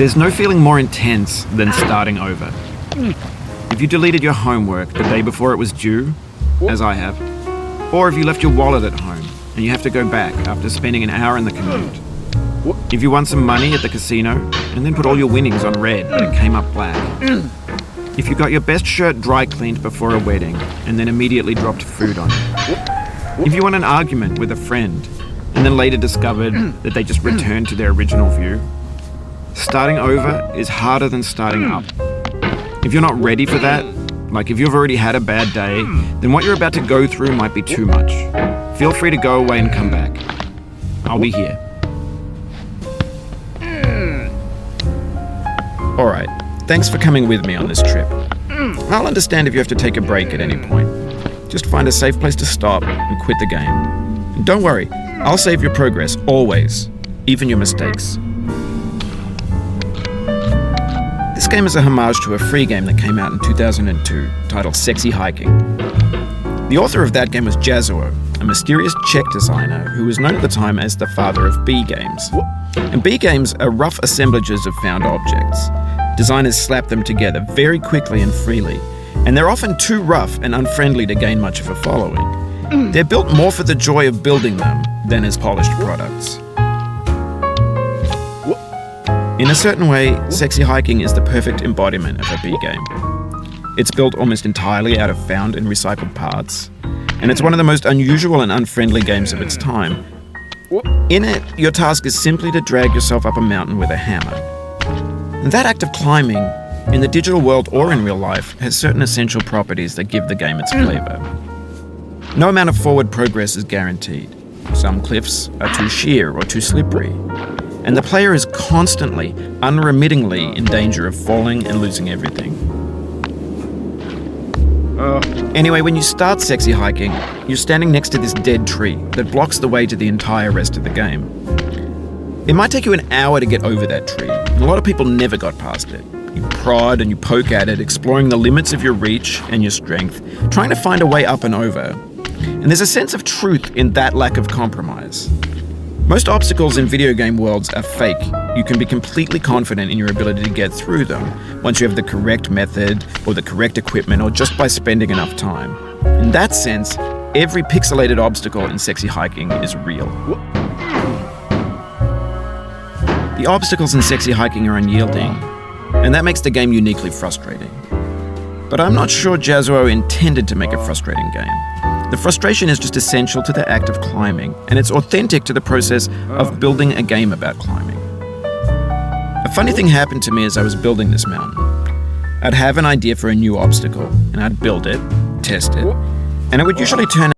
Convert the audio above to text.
There's no feeling more intense than starting over. If you deleted your homework the day before it was due, as I have, or if you left your wallet at home and you have to go back after spending an hour in the commute. If you won some money at the casino and then put all your winnings on red but it came up black. If you got your best shirt dry cleaned before a wedding and then immediately dropped food on it. If you won an argument with a friend and then later discovered that they just returned to their original view. Starting over is harder than starting up. If you're not ready for that, like if you've already had a bad day, then what you're about to go through might be too much. Feel free to go away and come back. I'll be here. Alright, thanks for coming with me on this trip. I'll understand if you have to take a break at any point. Just find a safe place to stop and quit the game. And don't worry, I'll save your progress, always, even your mistakes. This game is a homage to a free game that came out in 2002, titled Sexy Hiking. The author of that game was Jazuo, a mysterious Czech designer who was known at the time as the father of B games. And B games are rough assemblages of found objects. Designers slap them together very quickly and freely, and they're often too rough and unfriendly to gain much of a following. They're built more for the joy of building them than as polished products. In a certain way, Sexy Hiking is the perfect embodiment of a B game. It's built almost entirely out of found and recycled parts, and it's one of the most unusual and unfriendly games of its time. In it, your task is simply to drag yourself up a mountain with a hammer. And that act of climbing, in the digital world or in real life, has certain essential properties that give the game its flavor. No amount of forward progress is guaranteed. Some cliffs are too sheer or too slippery. And the player is constantly, unremittingly in danger of falling and losing everything. Anyway, when you start Sexy Hiking, you're standing next to this dead tree that blocks the way to the entire rest of the game. It might take you an hour to get over that tree, and a lot of people never got past it. You prod and you poke at it, exploring the limits of your reach and your strength, trying to find a way up and over. And there's a sense of truth in that lack of compromise. Most obstacles in video game worlds are fake. You can be completely confident in your ability to get through them once you have the correct method or the correct equipment or just by spending enough time. In that sense, every pixelated obstacle in Sexy Hiking is real. The obstacles in Sexy Hiking are unyielding, and that makes the game uniquely frustrating. But I'm not sure Jazuo intended to make a frustrating game. The frustration is just essential to the act of climbing, and it's authentic to the process of building a game about climbing. A funny thing happened to me as I was building this mountain. I'd have an idea for a new obstacle, and I'd build it, test it, and it would usually turn